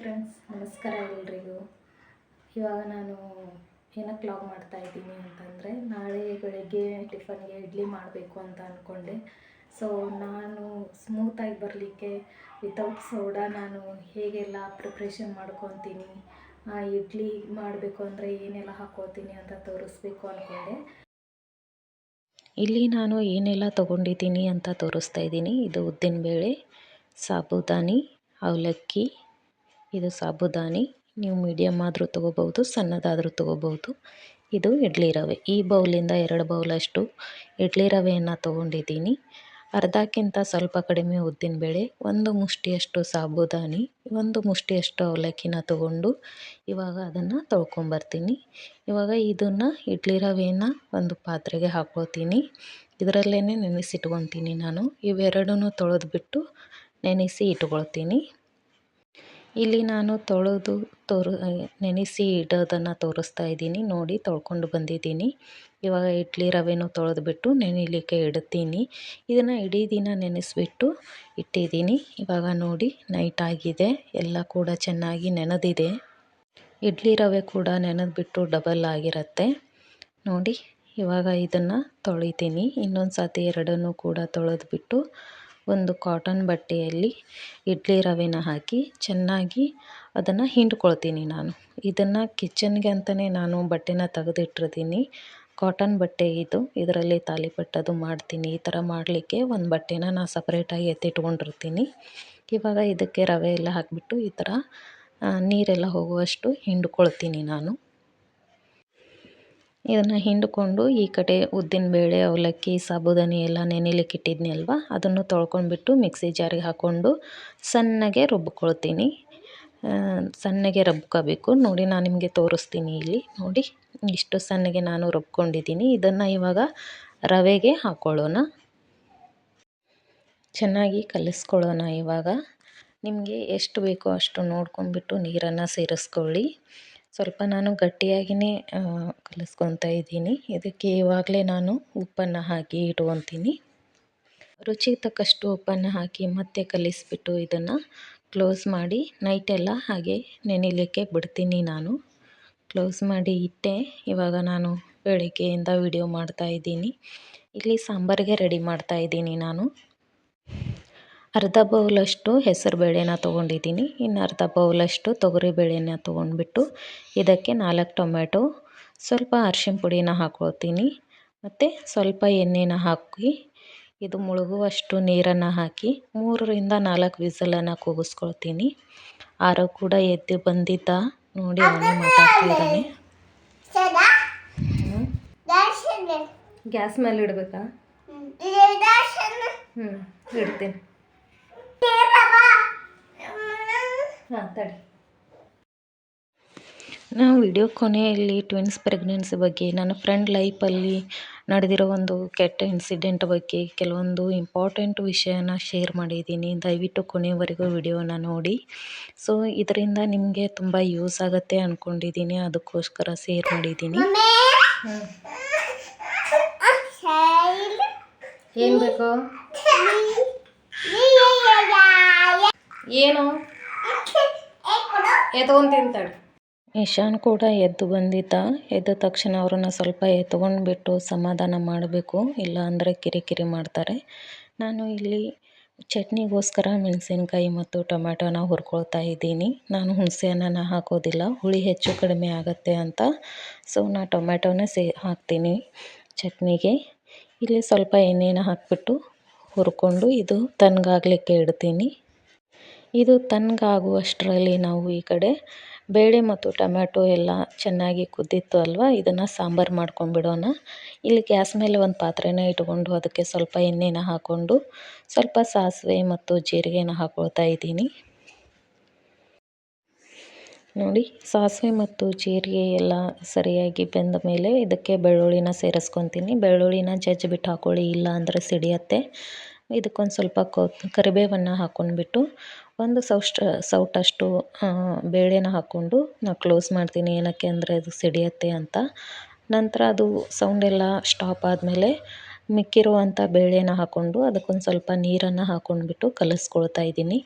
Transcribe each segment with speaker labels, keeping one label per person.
Speaker 1: Friends, ನಮಸ್ಕಾರ ಎಲ್ರಿಗೂ. ಇವಾಗ ನಾನು ಏನಕ್ಕೆ ವ್ಲಾಗ್ ಮಾಡ್ತಾಯಿದ್ದೀನಿ ಅಂತಂದರೆ, ನಾಳೆ ಬೆಳಗ್ಗೆ ಟಿಫನ್ಗೆ ಇಡ್ಲಿ ಮಾಡಬೇಕು ಅಂತ ಅಂದ್ಕೊಂಡೆ. ಸೊ ನಾನು ಸ್ಮೂತಾಗಿ ಬರಲಿಕ್ಕೆ ವಿತೌಟ್ ಸೋಡಾ ನಾನು ಹೇಗೆಲ್ಲ ಪ್ರಿಪ್ರೇಷನ್ ಮಾಡ್ಕೊತೀನಿ, ಇಡ್ಲಿ ಮಾಡಬೇಕು ಅಂದರೆ ಏನೆಲ್ಲ ಹಾಕ್ಕೋತೀನಿ ಅಂತ ತೋರಿಸ್ಬೇಕು ಅಂದ್ಕೊಂಡೆ. ಇಲ್ಲಿ ನಾನು ಏನೆಲ್ಲ ತೊಗೊಂಡಿದ್ದೀನಿ ಅಂತ ತೋರಿಸ್ತಾ ಇದ್ದೀನಿ. ಇದು ಉದ್ದಿನಬೇಳೆ, ಸಾಬುದಾನಿ, ಅವಲಕ್ಕಿ, ಇದು ಸಾಬುದಾನಿ. ನೀವು ಮೀಡಿಯಮ್ ಆದರೂ ತೊಗೋಬೋದು, ಸಣ್ಣದಾದರೂ ತೊಗೋಬೋದು. ಇದು ಇಡ್ಲಿ ರವೆ. ಈ ಬೌಲಿಂದ 2 ಬೌಲಷ್ಟು ಇಡ್ಲಿ ರವೆಯನ್ನು ತೊಗೊಂಡಿದ್ದೀನಿ. ಅರ್ಧಕ್ಕಿಂತ ಸ್ವಲ್ಪ ಕಡಿಮೆ ಉದ್ದಿನಬೇಳೆ, 1 ಮುಷ್ಟಿಯಷ್ಟು ಸಾಬುದಾನಿ, 1 ಮುಷ್ಟಿಯಷ್ಟು ಅವಲಕ್ಕಿನ ತೊಗೊಂಡು ಇವಾಗ ಅದನ್ನು ತೊಳ್ಕೊಂಬರ್ತೀನಿ. ಇವಾಗ ಇದನ್ನು ಇಡ್ಲಿ ರವೆಯನ್ನು ಒಂದು ಪಾತ್ರೆಗೆ ಹಾಕ್ಕೊಳ್ತೀನಿ. ಇದರಲ್ಲೇ ನೆನೆಸಿಟ್ಕೊತೀನಿ ನಾನು. ಇವೆರಡನ್ನೂ ತೊಳೆದ್ಬಿಟ್ಟು ನೆನೆಸಿ ಇಟ್ಕೊಳ್ತೀನಿ. ಇಲ್ಲಿ ನಾನು ನೆನೆಸಿ ಇಡೋದನ್ನು ತೋರಿಸ್ತಾ ಇದ್ದೀನಿ. ನೋಡಿ, ತೊಳ್ಕೊಂಡು ಬಂದಿದ್ದೀನಿ. ಇವಾಗ ಇಡ್ಲಿ ರವೆನೂ ತೊಳೆದ್ಬಿಟ್ಟು ನೆನೆಯಲಿಕ್ಕೆ ಇಡ್ತೀನಿ. ಇದನ್ನು ಇಡೀ ದಿನ ನೆನೆಸಿಬಿಟ್ಟು ಇಟ್ಟಿದ್ದೀನಿ. ಇವಾಗ ನೋಡಿ, ನೈಟ್ ಆಗಿದೆ, ಎಲ್ಲ ಕೂಡ ಚೆನ್ನಾಗಿ ನೆನೆದಿದೆ. ಇಡ್ಲಿ ರವೆ ಕೂಡ ನೆನೆದ್ಬಿಟ್ಟು ಡಬಲ್ ಆಗಿರುತ್ತೆ ನೋಡಿ. ಇವಾಗ ಇದನ್ನು ತೊಳಿತೀನಿ. ಇನ್ನೊಂದು ಸರ್ತಿ ಎರಡನ್ನೂ ಕೂಡ ತೊಳೆದ್ಬಿಟ್ಟು ಒಂದು ಕಾಟನ್ ಬಟ್ಟೆಯಲ್ಲಿ ಇಡ್ಲಿ ರವೆನ ಹಾಕಿ ಚೆನ್ನಾಗಿ ಅದನ್ನು ಹಿಂಡ್ಕೊಳ್ತೀನಿ ನಾನು. ಇದನ್ನು ಕಿಚನ್ಗೆ ಅಂತಲೇ ನಾನು ಬಟ್ಟೆನ ತೆಗೆದಿಟ್ಟಿರ್ತೀನಿ. ಕಾಟನ್ ಬಟ್ಟೆ ಇದು. ಇದರಲ್ಲಿ ತಾಲಿಪಟ್ಟದು ಮಾಡ್ತೀನಿ. ಈ ಥರ ಮಾಡಲಿಕ್ಕೆ ಒಂದು ಬಟ್ಟೆನ ನಾನು ಸಪ್ರೇಟಾಗಿ ಎತ್ತಿಟ್ಕೊಂಡಿರ್ತೀನಿ. ಇವಾಗ ಇದಕ್ಕೆ ರವೆ ಎಲ್ಲ ಹಾಕಿಬಿಟ್ಟು ಈ ಥರ ನೀರೆಲ್ಲ ಹೋಗುವಷ್ಟು ಹಿಂಡ್ಕೊಳ್ತೀನಿ ನಾನು. ಇದನ್ನು ಹಿಂಡ್ಕೊಂಡು ಈ ಕಡೆ ಉದ್ದಿನಬೇಳೆ, ಅವಲಕ್ಕಿ, ಸಾಬುದಾನಿ ಎಲ್ಲ ನೆನೆಲಿಕ್ಕೆ ಇಟ್ಟಿದ್ನಿ ಅಲ್ವಾ, ಅದನ್ನು ತೊಳ್ಕೊಂಡ್ಬಿಟ್ಟು ಮಿಕ್ಸಿ ಜಾರಿಗೆ ಹಾಕ್ಕೊಂಡು ಸಣ್ಣಗೆ ರುಬ್ಕೊಳ್ತೀನಿ. ಸಣ್ಣಗೆ ರುಬ್ಕೋಬೇಕು ನೋಡಿ. ನಾನು ನಿಮಗೆ ತೋರಿಸ್ತೀನಿ. ಇಲ್ಲಿ ನೋಡಿ, ಇಷ್ಟು ಸಣ್ಣಗೆ ನಾನು ರುಬ್ಕೊಂಡಿದ್ದೀನಿ. ಇದನ್ನು ಇವಾಗ ರವೆಗೆ ಹಾಕ್ಕೊಳ್ಳೋಣ. ಚೆನ್ನಾಗಿ ಕಲಿಸ್ಕೊಳ್ಳೋಣ. ಇವಾಗ ನಿಮಗೆ ಎಷ್ಟು ಬೇಕೋ ಅಷ್ಟು ನೋಡ್ಕೊಂಡ್ಬಿಟ್ಟು ನೀರನ್ನು ಸೇರಿಸ್ಕೊಳ್ಳಿ. ಸ್ವಲ್ಪ ನಾನು ಗಟ್ಟಿಯಾಗಿಯೇ ಕಲಿಸ್ಕೊತಾ ಇದ್ದೀನಿ. ಇದಕ್ಕೆ ಇವಾಗಲೇ ನಾನು ಉಪ್ಪನ್ನು ಹಾಕಿ ಇಟ್ಕೊತೀನಿ. ರುಚಿಗೆ ತಕ್ಕಷ್ಟು ಉಪ್ಪನ್ನು ಹಾಕಿ ಮತ್ತೆ ಕಲಿಸ್ಬಿಟ್ಟು ಇದನ್ನು ಕ್ಲೋಸ್ ಮಾಡಿ ನೈಟೆಲ್ಲ ಹಾಗೆ ನೆನೆಯಲಿಕ್ಕೆ ಬಿಡ್ತೀನಿ ನಾನು. ಕ್ಲೋಸ್ ಮಾಡಿ ಇಟ್ಟೆ. ಇವಾಗ ನಾನು ಬೆಳಗ್ಗೆಯಿಂದ ವಿಡಿಯೋ ಮಾಡ್ತಾಯಿದ್ದೀನಿ. ಇಲ್ಲಿ ಸಾಂಬಾರಿಗೆ ರೆಡಿ ಮಾಡ್ತಾಯಿದ್ದೀನಿ ನಾನು. ಅರ್ಧ ಬೌಲಷ್ಟು ಹೆಸರುಬೇಳೆನ ತೊಗೊಂಡಿದ್ದೀನಿ. ಇನ್ನು ಅರ್ಧ ಬೌಲಷ್ಟು ತೊಗರಿಬೇಳೆನ ತೊಗೊಂಡ್ಬಿಟ್ಟು ಇದಕ್ಕೆ 4 ಟೊಮೆಟೊ, ಸ್ವಲ್ಪ ಅರಿಶಿನ ಪುಡಿನ ಹಾಕ್ಕೊಳ್ತೀನಿ. ಮತ್ತು ಸ್ವಲ್ಪ ಎಣ್ಣೆನ ಹಾಕಿ ಇದು ಮುಳುಗುವಷ್ಟು ನೀರನ್ನು ಹಾಕಿ 3ರಿಂದ 4 ವಿಸಲನ್ನು ಕೂಗಿಸ್ಕೊಳ್ತೀನಿ. ಆರೋ ಕೂಡ ಎದ್ದು ಬಂದಿದ್ದ ನೋಡಿ, ಅವನೇ ಮಾತಾಡ್ತಿದ್ದಾನೆ. ಗ್ಯಾಸ್ ಮೇಲೆ ಇಡಬೇಕಾ? ಇಡ್ತೀನಿ. ಹಾಂ, ತಡಿ. ನಾವು ವಿಡಿಯೋ ಕೊನೆಯಲ್ಲಿ ಟ್ವಿನ್ಸ್ ಪ್ರೆಗ್ನೆನ್ಸಿ ಬಗ್ಗೆ, ನನ್ನ ಫ್ರೆಂಡ್ ಲೈಫಲ್ಲಿ ನಡೆದಿರೋ ಒಂದು ಕೆಟ್ಟ ಇನ್ಸಿಡೆಂಟ್ ಬಗ್ಗೆ ಕೆಲವೊಂದು ಇಂಪಾರ್ಟೆಂಟ್ ವಿಷಯನ ಶೇರ್ ಮಾಡಿದ್ದೀನಿ. ದಯವಿಟ್ಟು ಕೊನೆಯವರೆಗೂ ವಿಡಿಯೋನ ನೋಡಿ. ಸೊ ಇದರಿಂದ ನಿಮಗೆ ತುಂಬ ಯೂಸ್ ಆಗುತ್ತೆ ಅಂದ್ಕೊಂಡಿದ್ದೀನಿ, ಅದಕ್ಕೋಸ್ಕರ ಶೇರ್ ಮಾಡಿದ್ದೀನಿ. ಏನು ಬೇಕು? ಏನು ಎತ್ಕೊಂತಿಂತಾಳೆ. ಇಶಾನ್ ಕೂಡ ಎದ್ದು ಬಂದಿದ್ದ. ಎದ್ದ ತಕ್ಷಣ ಅವ್ರನ್ನ ಸ್ವಲ್ಪ ಎತ್ಕೊಂಡ್ಬಿಟ್ಟು ಸಮಾಧಾನ ಮಾಡಬೇಕು, ಇಲ್ಲ ಅಂದರೆ ಕಿರಿಕಿರಿ ಮಾಡ್ತಾರೆ. ನಾನು ಇಲ್ಲಿ ಚಟ್ನಿಗೋಸ್ಕರ ಮೆಣಸಿನ್ಕಾಯಿ ಮತ್ತು ಟೊಮೆಟೊನ ಹುರ್ಕೊಳ್ತಾ ಇದ್ದೀನಿ. ನಾನು ಹುಣಸೆಹಣ್ಣನ್ನು ಹಾಕೋದಿಲ್ಲ, ಹುಳಿ ಹೆಚ್ಚು ಕಡಿಮೆ ಆಗುತ್ತೆ ಅಂತ. ಸೊ ನಾನು ಟೊಮೆಟೊನೇ ಹಾಕ್ತೀನಿ ಚಟ್ನಿಗೆ. ಇಲ್ಲಿ ಸ್ವಲ್ಪ ಎಣ್ಣೆನ ಹಾಕಿಬಿಟ್ಟು ಹುರ್ಕೊಂಡು ಇದು ತಣ್ಣಗಾಗಲಿಕ್ಕೆ ಇಡ್ತೀನಿ. ಇದು ತಣ್ಣಗಾಗುವಷ್ಟರಲ್ಲಿ ನಾವು ಈ ಕಡೆ ಬೇಳೆ ಮತ್ತು ಟೊಮೆಟೊ ಎಲ್ಲ ಚೆನ್ನಾಗಿ ಕುದ್ದಿತ್ತು ಅಲ್ವಾ, ಇದನ್ನು ಸಾಂಬಾರು ಮಾಡ್ಕೊಂಡ್ಬಿಡೋಣ. ಇಲ್ಲಿ ಗ್ಯಾಸ್ ಮೇಲೆ ಒಂದು ಪಾತ್ರೆನ ಇಟ್ಕೊಂಡು ಅದಕ್ಕೆ ಸ್ವಲ್ಪ ಎಣ್ಣೆನ ಹಾಕ್ಕೊಂಡು ಸ್ವಲ್ಪ ಸಾಸಿವೆ ಮತ್ತು ಜೀರಿಗೆನ ಹಾಕ್ಕೊಳ್ತಾ ಇದ್ದೀನಿ. ನೋಡಿ, ಸಾಸಿವೆ ಮತ್ತು ಜೀರಿಗೆ ಎಲ್ಲ ಸರಿಯಾಗಿ ಬೆಂದ ಮೇಲೆ ಇದಕ್ಕೆ ಬೆಳ್ಳುಳ್ಳಿನ ಸೇರಿಸ್ಕೊತೀನಿ. ಬೆಳ್ಳುಳ್ಳಿನ ಜಜ್ಜಿಬಿಟ್ಟು ಹಾಕ್ಕೊಳ್ಳಿ, ಇಲ್ಲ ಅಂದರೆ ಸಿಡಿಯತ್ತೆ. ಇದಕ್ಕೊಂದು ಸ್ವಲ್ಪ ಕರಿಬೇವನ್ನು ಹಾಕ್ಕೊಂಡ್ಬಿಟ್ಟು ಒಂದು ಸೌಟಷ್ಟು ಬೇಳೆನ ಹಾಕ್ಕೊಂಡು ನಾನು ಕ್ಲೋಸ್ ಮಾಡ್ತೀನಿ. ಏನಕ್ಕೆ ಅಂದರೆ ಅದು ಸಿಡಿಯತ್ತೆ ಅಂತ. ನಂತರ ಅದು ಸೌಂಡೆಲ್ಲ ಸ್ಟಾಪ್ ಆದಮೇಲೆ ಮಿಕ್ಕಿರುವಂಥ ಬೇಳೆನ ಹಾಕ್ಕೊಂಡು ಅದಕ್ಕೊಂದು ಸ್ವಲ್ಪ ನೀರನ್ನು ಹಾಕ್ಕೊಂಡ್ಬಿಟ್ಟು ಕಲಿಸ್ಕೊಳ್ತಾ ಇದ್ದೀನಿ.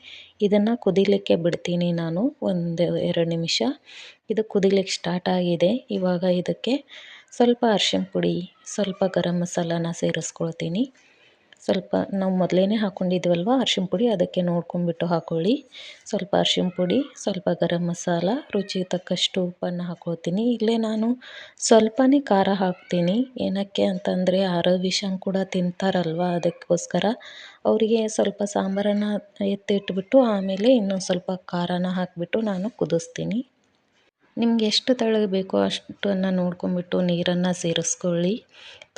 Speaker 1: ಇದನ್ನು ಕುದಿಲಿಕ್ಕೆ ಬಿಡ್ತೀನಿ ನಾನು 1-2 ನಿಮಿಷ. ಇದು ಕುದಿಲಿಕ್ಕೆ ಸ್ಟಾರ್ಟ್ ಆಗಿದೆ. ಇವಾಗ ಇದಕ್ಕೆ ಸ್ವಲ್ಪ ಅರಿಶಿಣ ಪುಡಿ, ಸ್ವಲ್ಪ ಗರಂ ಮಸಾಲಾನ ಸೇರಿಸ್ಕೊಳ್ತೀನಿ. ಸ್ವಲ್ಪ ನಾವು ಮೊದಲೇ ಹಾಕ್ಕೊಂಡಿದ್ವಲ್ವ ಅರಿಶಿಣ ಪುಡಿ, ಅದಕ್ಕೆ ನೋಡ್ಕೊಂಡ್ಬಿಟ್ಟು ಹಾಕ್ಕೊಳ್ಳಿ. ಸ್ವಲ್ಪ ಅರಿಶಿಣ ಪುಡಿ, ಸ್ವಲ್ಪ ಗರಂ ಮಸಾಲ, ರುಚಿಗೆ ತಕ್ಕಷ್ಟು ಉಪ್ಪನ್ನು ಹಾಕ್ಕೊಳ್ತೀನಿ. ಇಲ್ಲೇ ನಾನು ಸ್ವಲ್ಪನೇ ಖಾರ ಹಾಕ್ತೀನಿ. ಏನಕ್ಕೆ ಅಂತಂದರೆ ಆರೋಗ್ಯಶನ್ ಕೂಡ ತಿಂತಾರಲ್ವ, ಅದಕ್ಕೋಸ್ಕರ ಅವರಿಗೆ ಸ್ವಲ್ಪ ಸಾಂಬಾರನ್ನು ಎತ್ತಿಟ್ಬಿಟ್ಟು ಆಮೇಲೆ ಇನ್ನೊಂದು ಸ್ವಲ್ಪ ಖಾರನ ಹಾಕಿಬಿಟ್ಟು ನಾನು ಕುದಿಸ್ತೀನಿ. ನಿಮ್ಗೆ ಎಷ್ಟು ತೆಳ್ಳಗೆ ಬೇಕೋ ಅಷ್ಟನ್ನು ನೋಡ್ಕೊಂಬಿಟ್ಟು ನೀರನ್ನು ಸೇರಿಸ್ಕೊಳ್ಳಿ.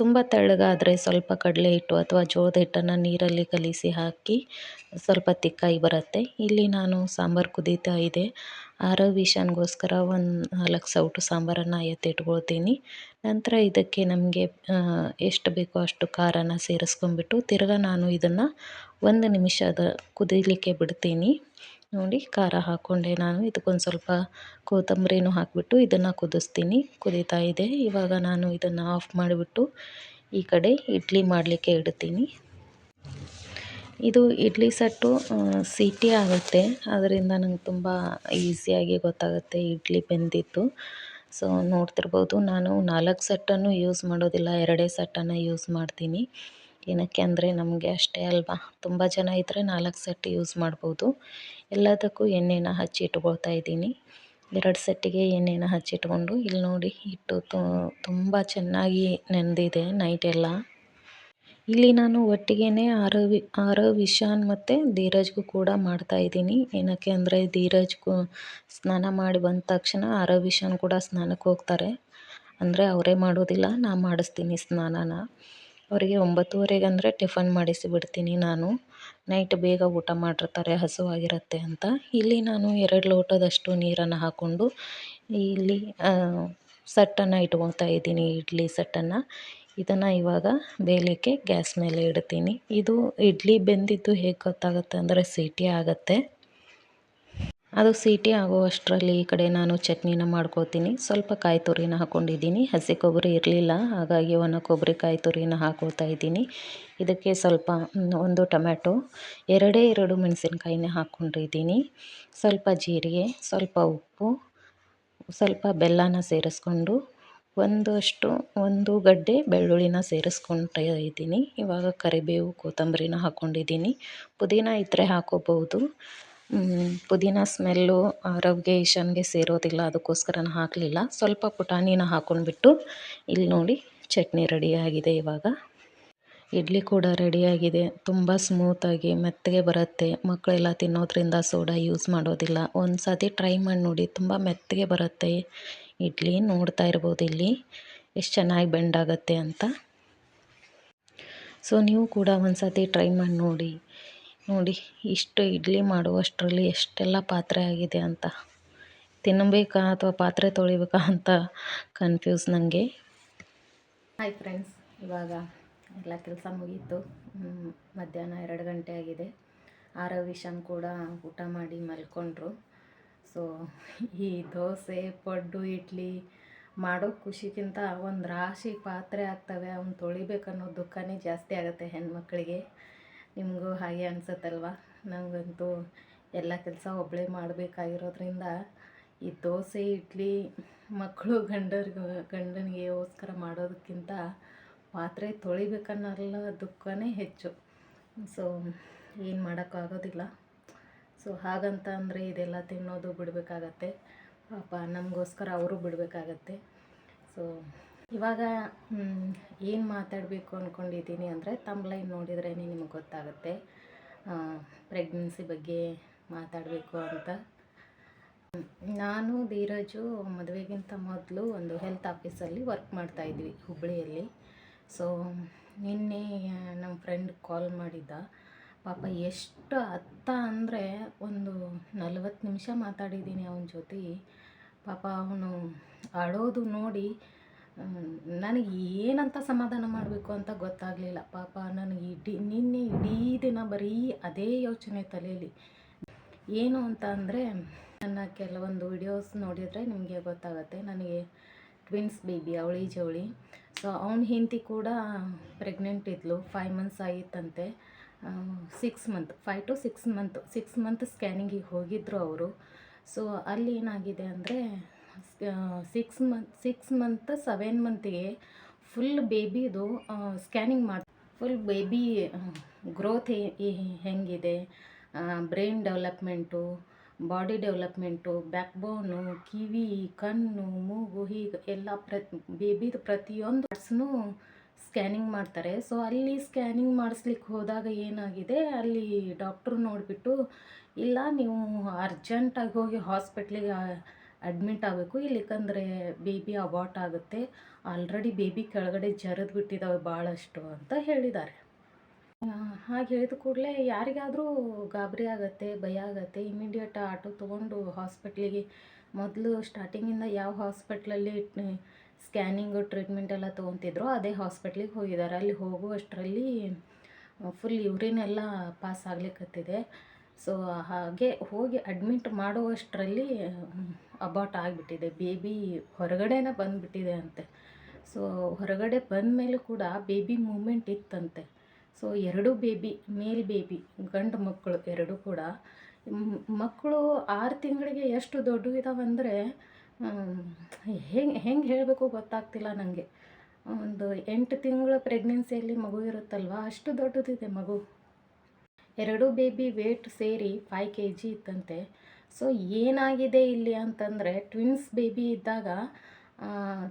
Speaker 1: ತುಂಬ ತೆಳ್ಳಗಾದರೆ ಸ್ವಲ್ಪ ಕಡಲೆ ಹಿಟ್ಟು ಅಥವಾ ಜೋಳದ ಹಿಟ್ಟನ್ನು ನೀರಲ್ಲಿ ಕಲಿಸಿ ಹಾಕಿ ಸ್ವಲ್ಪ ತಿಕ್ಕಾಗಿ ಬರುತ್ತೆ. ಇಲ್ಲಿ ನಾನು ಸಾಂಬಾರು ಕುದೀತಾ ಇದೆ. ಆರೋ ವಿಷನ್ಗೋಸ್ಕರ ಒಂದು 4 ಸೌಟು ಸಾಂಬಾರನ್ನು ಎತ್ತಿಟ್ಕೊಳ್ತೀನಿ. ನಂತರ ಇದಕ್ಕೆ ನಮಗೆ ಎಷ್ಟು ಬೇಕೋ ಅಷ್ಟು ಖಾರನ ಸೇರಿಸ್ಕೊಂಡ್ಬಿಟ್ಟು ತಿರ್ಗಾ ನಾನು ಇದನ್ನು 1 ನಿಮಿಷದ ಕುದೀಲಿಕ್ಕೆ ಬಿಡ್ತೀನಿ. ನೋಡಿ, ಖಾರ ಹಾಕ್ಕೊಂಡೆ ನಾನು. ಇದಕ್ಕೊಂದು ಸ್ವಲ್ಪ ಕೊತ್ತಂಬರಿನೂ ಹಾಕಿಬಿಟ್ಟು ಇದನ್ನು ಕುದಿಸ್ತೀನಿ. ಕುದೀತಾ ಇದೆ. ಇವಾಗ ನಾನು ಇದನ್ನು ಆಫ್ ಮಾಡಿಬಿಟ್ಟು ಈ ಕಡೆ ಇಡ್ಲಿ ಮಾಡಲಿಕ್ಕೆ ಇಡ್ತೀನಿ. ಇದು ಇಡ್ಲಿ ಸೆಟ್ಟು ಸೀಟಿ ಆಗುತ್ತೆ, ಅದರಿಂದ ನಂಗೆ ತುಂಬ ಈಸಿಯಾಗಿ ಗೊತ್ತಾಗುತ್ತೆ ಇಡ್ಲಿ ಬೆಂದಿದ್ದು. ಸೊ ನೋಡ್ತಿರ್ಬೋದು, ನಾನು 4 ಸೆಟ್ಟನ್ನು ಯೂಸ್ ಮಾಡೋದಿಲ್ಲ, 2 ಸೆಟ್ಟನ್ನು ಯೂಸ್ ಮಾಡ್ತೀನಿ. ಏನಕ್ಕೆ ಅಂದರೆ ನಮಗೆ ಅಷ್ಟೇ ಅಲ್ವಾ, ತುಂಬ ಜನ ಇದ್ದರೆ 4 ಸೆಟ್ ಯೂಸ್ ಮಾಡ್ಬೋದು. ಎಲ್ಲದಕ್ಕೂ ಎಣ್ಣೆನ ಹಚ್ಚಿ ಇಟ್ಕೊಳ್ತಾ ಇದ್ದೀನಿ. 2 ಸೆಟ್ಟಿಗೆ ಎಣ್ಣೆನ ಹಚ್ಚಿಟ್ಕೊಂಡು, ಇಲ್ಲಿ ನೋಡಿ ಹಿಟ್ಟು ತುಂಬ ಚೆನ್ನಾಗಿ ನೆಂದಿದೆ ನೈಟ್ ಎಲ್ಲ. ಇಲ್ಲಿ ನಾನು ಒಟ್ಟಿಗೆ ಆರವ್ ವಿಶಾನ್ ಮತ್ತು ಧೀರಜ್ಗೂ ಕೂಡ ಮಾಡ್ತಾಯಿದ್ದೀನಿ. ಏನಕ್ಕೆ ಅಂದರೆ ಧೀರಜ್ಗೂ ಸ್ನಾನ ಮಾಡಿ ಬಂದ ತಕ್ಷಣ ಆರವ್ ವಿಶಾನ್ ಕೂಡ ಸ್ನಾನಕ್ಕೆ ಹೋಗ್ತಾರೆ. ಅಂದರೆ ಅವರೇ ಮಾಡೋದಿಲ್ಲ, ನಾನು ಮಾಡಿಸ್ತೀನಿ ಸ್ನಾನನ. ಅವರಿಗೆ 9:30 ಅಂದರೆ ಟಿಫನ್ ಮಾಡಿಸಿ ಬಿಡ್ತೀನಿ ನಾನು. ನೈಟ್ ಬೇಗ ಊಟ ಮಾಡಿರ್ತಾರೆ, ಹಸುವಾಗಿರುತ್ತೆ ಅಂತ. ಇಲ್ಲಿ ನಾನು 2 ಲೋಟದಷ್ಟು ನೀರನ್ನು ಹಾಕ್ಕೊಂಡು ಇಲ್ಲಿ ಸೆಟ್ಟನ್ನು ಇಟ್ಕೊಳ್ತಾ ಇದ್ದೀನಿ, ಇಡ್ಲಿ ಸೆಟ್ಟನ್ನು. ಇದನ್ನು ಇವಾಗ ಬೇಯಲಿಕ್ಕೆ ಗ್ಯಾಸ್ ಮೇಲೆ ಇಡ್ತೀನಿ. ಇದು ಇಡ್ಲಿ ಬೆಂದಿದ್ದು ಹೇಗೆ ಗೊತ್ತಾಗುತ್ತೆ ಅಂದರೆ ಸೀಟಿ ಆಗುತ್ತೆ. ಅದು ಸೀಟಿ ಆಗುವಷ್ಟರಲ್ಲಿ ಈ ಕಡೆ ನಾನು ಚಟ್ನಿನ ಮಾಡ್ಕೊಳ್ತೀನಿ. ಸ್ವಲ್ಪ ಕಾಯಿ ತುರಿನ ಹಾಕ್ಕೊಂಡಿದ್ದೀನಿ. ಹಸಿ ಕೊಬ್ಬರಿ ಇರಲಿಲ್ಲ, ಹಾಗಾಗಿ ಒಣ ಕೊಬ್ಬರಿ ಕಾಯಿ ತುರಿನ ಹಾಕ್ಕೊಳ್ತಾ ಇದ್ದೀನಿ. ಇದಕ್ಕೆ ಸ್ವಲ್ಪ 1 ಟೊಮ್ಯಾಟೊ, 2 ಮೆಣಸಿನ್ಕಾಯಿನ ಹಾಕ್ಕೊಂಡಿದ್ದೀನಿ. ಸ್ವಲ್ಪ ಜೀರಿಗೆ, ಸ್ವಲ್ಪ ಉಪ್ಪು, ಸ್ವಲ್ಪ ಬೆಲ್ಲನ ಸೇರಿಸ್ಕೊಂಡು ಒಂದು ಗಡ್ಡೆ ಬೆಳ್ಳುಳ್ಳಿನ ಸೇರಿಸ್ಕೊಳ್ತಾ ಇದ್ದೀನಿ. ಇವಾಗ ಕರಿಬೇವು, ಕೊತ್ತಂಬರಿನ ಹಾಕ್ಕೊಂಡಿದ್ದೀನಿ. ಪುದೀನ ಇದ್ದರೆ ಹಾಕ್ಕೋಬೋದು. ಪುದೀನ ಸ್ಮೆಲ್ಲು ಆರೋಗ್ಯ ಈಶಾನ್ಗೆ ಸೇರೋದಿಲ್ಲ, ಅದಕ್ಕೋಸ್ಕರ ನಾನು ಹಾಕಲಿಲ್ಲ. ಸ್ವಲ್ಪ ಪುಟಾಣಿನ ಹಾಕ್ಕೊಂಡ್ಬಿಟ್ಟು ಇಲ್ಲಿ ನೋಡಿ ಚಟ್ನಿ ರೆಡಿಯಾಗಿದೆ. ಇವಾಗ ಇಡ್ಲಿ ಕೂಡ ರೆಡಿಯಾಗಿದೆ. ತುಂಬ ಸ್ಮೂತಾಗಿ ಮೆತ್ತಗೆ ಬರುತ್ತೆ. ಮಕ್ಕಳೆಲ್ಲ ತಿನ್ನೋದ್ರಿಂದ ಸೋಡಾ ಯೂಸ್ ಮಾಡೋದಿಲ್ಲ. ಒಂದು ಸತಿ ಟ್ರೈ ಮಾಡಿ ನೋಡಿ, ತುಂಬ ಮೆತ್ತಗೆ ಬರುತ್ತೆ ಇಡ್ಲಿ. ನೋಡ್ತಾ ಇರ್ಬೋದು ಇಲ್ಲಿ ಎಷ್ಟು ಚೆನ್ನಾಗಿ ಬೆಂಡಾಗತ್ತೆ ಅಂತ. ಸೊ ನೀವು ಕೂಡ ಒಂದು ಸತಿ ಟ್ರೈ ಮಾಡಿ ನೋಡಿ ಇಷ್ಟು ಇಡ್ಲಿ ಮಾಡುವಷ್ಟರಲ್ಲಿ ಎಷ್ಟೆಲ್ಲ ಪಾತ್ರೆ ಆಗಿದೆ ಅಂತ. ತಿನ್ನಬೇಕಾ ಅಥವಾ ಪಾತ್ರೆ ತೊಳಿಬೇಕಾ ಅಂತ ಕನ್ಫ್ಯೂಸ್ ನನಗೆ. ಹಾಯ್ ಫ್ರೆಂಡ್ಸ್, ಇವಾಗ ಎಲ್ಲ ಕೆಲಸ ಮುಗೀತು. ಮಧ್ಯಾಹ್ನ 2 ಗಂಟೆ ಆಗಿದೆ. ಆರವ್ ವಿಶಾನ್ ಕೂಡ ಊಟ ಮಾಡಿ ಮಲ್ಕೊಂಡ್ರು. ಸೊ ಈ ದೋಸೆ, ಪಡ್ಡು, ಇಡ್ಲಿ ಮಾಡೋ ಖುಷಿಗಿಂತ ಒಂದು ರಾಶಿ ಪಾತ್ರೆ ಆಗ್ತವೆ, ಅವ್ನು ತೊಳಿಬೇಕನ್ನೋ ದುಃಖನೇ ಜಾಸ್ತಿ ಆಗುತ್ತೆ ಹೆಣ್ಮಕ್ಳಿಗೆ. ನಿಮಗೂ ಹಾಗೆ ಅನಿಸುತ್ತಲ್ವ? ನನಗಂತೂ ಎಲ್ಲ ಕೆಲಸ ಒಬ್ಬಳೇ ಮಾಡಬೇಕಾಗಿರೋದ್ರಿಂದ ಈ ದೋಸೆ, ಇಡ್ಲಿ ಮಕ್ಕಳು ಗಂಡನಿಗೋಸ್ಕರ ಮಾಡೋದಕ್ಕಿಂತ ಪಾತ್ರೆ ತೊಳಿಬೇಕನ್ನಲ್ಲ ದುಃಖನೇ ಹೆಚ್ಚು. ಸೊ ಏನು ಮಾಡೋಕ್ಕಾಗೋದಿಲ್ಲ. ಸೊ ಹಾಗಂತ ಅಂದರೆ ಇದೆಲ್ಲ ತಿನ್ನೋದು ಬಿಡಬೇಕಾಗತ್ತೆ. ಪಾಪ ನಮಗೋಸ್ಕರ ಅವರು ಬಿಡಬೇಕಾಗತ್ತೆ. ಸೊ ಇವಾಗ ಏನು ಮಾತಾಡಬೇಕು ಅಂದ್ಕೊಂಡಿದ್ದೀನಿ ಅಂದರೆ, ತಮ್ಲೈನ್ ನೋಡಿದ್ರೇ ನಿಮಗೆ ಗೊತ್ತಾಗುತ್ತೆ ಪ್ರೆಗ್ನೆನ್ಸಿ ಬಗ್ಗೆ ಮಾತಾಡಬೇಕು ಅಂತ. ನಾನು ಧೀರಜು ಮದುವೆಗಿಂತ ಮೊದಲು ಒಂದು ಹೆಲ್ತ್ ಆಫೀಸಲ್ಲಿ ವರ್ಕ್ ಮಾಡ್ತಾಯಿದ್ವಿ ಹುಬ್ಬಳ್ಳಿಯಲ್ಲಿ. ಸೊ ನಿನ್ನೆ ನಮ್ಮ ಫ್ರೆಂಡ್ ಕಾಲ್ ಮಾಡಿದ್ದ. ಪಾಪ ಎಷ್ಟು ಅತ್ತ ಅಂದರೆ ಒಂದು 40 ನಿಮಿಷ ಮಾತಾಡಿದ್ದೀನಿ ಅವನ ಜೊತೆ. ಪಾಪ ಅವನು ಅಳೋದು ನೋಡಿ ನನಗೆ ಏನಂತ ಸಮಾಧಾನ ಮಾಡಬೇಕು ಅಂತ ಗೊತ್ತಾಗಲಿಲ್ಲ. ಪಾಪ ನನಗೆ ನಿನ್ನೆ ಇಡೀ ದಿನ ಬರೀ ಅದೇ ಯೋಚನೆ ತಲೆಯಲ್ಲಿ. ಏನು ಅಂತ ಅಂದರೆ, ನನ್ನ ಕೆಲವೊಂದು ವಿಡಿಯೋಸ್ ನೋಡಿದರೆ ನಿಮಗೆ ಗೊತ್ತಾಗುತ್ತೆ. ನನಗೆ ಟ್ವಿನ್ಸ್ ಬೇಬಿ, ಅವಳಿ ಜವಳಿ. ಸೊ ಅವನ ಹೆಂಡತಿ ಕೂಡ ಪ್ರೆಗ್ನೆಂಟ್ ಇದ್ಲು, 5 ಮಂತ್ಸ್ ಆಗಿತ್ತಂತೆ. 6 ಮಂತ್, 5 to 6 ಮಂತ್ ಸ್ಕ್ಯಾನಿಂಗಿಗೆ ಹೋಗಿದ್ದರು ಅವರು. ಸೊ ಅಲ್ಲಿ ಏನಾಗಿದೆ ಅಂದರೆ 6 ಮಂತ್ 7 ಮಂತಿಗೆ ಫುಲ್ ಬೇಬಿದು ಸ್ಕ್ಯಾನಿಂಗ್ ಮಾಡಿ, ಫುಲ್ ಬೇಬಿ ಗ್ರೋತ್ ಹೆಂಗಿದೆ, ಬ್ರೈನ್ ಡೆವಲಪ್ಮೆಂಟು, ಬಾಡಿ ಡೆವಲಪ್ಮೆಂಟು, ಬ್ಯಾಕ್ಬೋನು, ಕಿವಿ, ಕಣ್ಣು, ಮೂಗು, ಹೀಗೆ ಎಲ್ಲ ಬೇಬಿದು ಪ್ರತಿಯೊಂದು ಪಾರ್ಟ್ಸ್ನೂ ಸ್ಕ್ಯಾನಿಂಗ್ ಮಾಡ್ತಾರೆ. ಸೊ ಅಲ್ಲಿ ಸ್ಕ್ಯಾನಿಂಗ್ ಮಾಡಿಸ್ಲಿಕ್ಕೆ ಹೋದಾಗ ಏನಾಗಿದೆ, ಅಲ್ಲಿ ಡಾಕ್ಟ್ರು ನೋಡಿಬಿಟ್ಟು, ಇಲ್ಲ ನೀವು ಅರ್ಜೆಂಟಾಗಿ ಹೋಗಿ ಹಾಸ್ಪಿಟ್ಲಿಗೆ ಅಡ್ಮಿಟ್ ಆಗಬೇಕು, ಇಲ್ಲಿಕಂದರೆ ಬೇಬಿ ಅಬಾರ್ಟ್ ಆಗುತ್ತೆ, ಆಲ್ರೆಡಿ ಬೇಬಿ ಕೆಳಗಡೆ ಜರಿದು ಬಿಟ್ಟಿದ್ದಾವೆ ಭಾಳಷ್ಟು ಅಂತ ಹೇಳಿದ್ದಾರೆ. ಹಾಗೆ ಹೇಳಿದ ಕೂಡಲೇ ಯಾರಿಗಾದರೂ ಗಾಬರಿ ಆಗುತ್ತೆ, ಭಯ ಆಗುತ್ತೆ. ಇಮಿಡಿಯೇಟ್ ಆಟೋ ತೊಗೊಂಡು ಹಾಸ್ಪಿಟ್ಲಿಗೆ, ಮೊದಲು ಸ್ಟಾರ್ಟಿಂಗಿಂದ ಯಾವ ಹಾಸ್ಪಿಟ್ಲಲ್ಲಿ ಸ್ಕ್ಯಾನಿಂಗು ಟ್ರೀಟ್ಮೆಂಟ್ ಎಲ್ಲ ತೊಗೊತಿದ್ರು ಅದೇ ಹಾಸ್ಪಿಟ್ಲಿಗೆ ಹೋಗಿದ್ದಾರೆ. ಅಲ್ಲಿ ಹೋಗುವಷ್ಟರಲ್ಲಿ ಫುಲ್ ಯೂರಿನ್ ಎಲ್ಲ ಪಾಸ್ ಆಗ್ಲಿಕ್ಕತ್ತಿದೆ. ಸೊ ಹಾಗೆ ಹೋಗಿ ಅಡ್ಮಿಟ್ ಮಾಡುವಷ್ಟರಲ್ಲಿ ಅಬಾರ್ಟ್ ಆಗಿಬಿಟ್ಟಿದೆ, ಬೇಬಿ ಹೊರಗಡೆನೇ ಬಂದುಬಿಟ್ಟಿದೆ ಅಂತೆ. ಸೊ ಹೊರಗಡೆ ಬಂದ ಮೇಲೂ ಕೂಡ ಬೇಬಿ ಮೂಮೆಂಟ್ ಇತ್ತಂತೆ. ಸೊ 2 ಬೇಬಿ, ಮೇಲ್ ಬೇಬಿ, ಗಂಡು ಮಕ್ಕಳು 2 ಕೂಡ. ಮಕ್ಕಳು 6 ತಿಂಗಳಿಗೆ ಎಷ್ಟು ದೊಡ್ಡ ಇದಾವಂದರೆ ಹೆಂಗೆ ಹೇಳಬೇಕು ಗೊತ್ತಾಗ್ತಿಲ್ಲ ನನಗೆ. ಒಂದು 8 ತಿಂಗಳ ಪ್ರೆಗ್ನೆನ್ಸಿಯಲ್ಲಿ ಮಗು ಇರುತ್ತಲ್ವ, ಅಷ್ಟು ದೊಡ್ಡದಿದೆ ಮಗು. 2 ಬೇಬಿ ವೇಟ್ ಸೇರಿ 5 kg ಇತ್ತಂತೆ. ಸೊ ಏನಾಗಿದೆ ಇಲ್ಲಿ ಅಂತಂದರೆ, ಟ್ವಿನ್ಸ್ ಬೇಬಿ ಇದ್ದಾಗ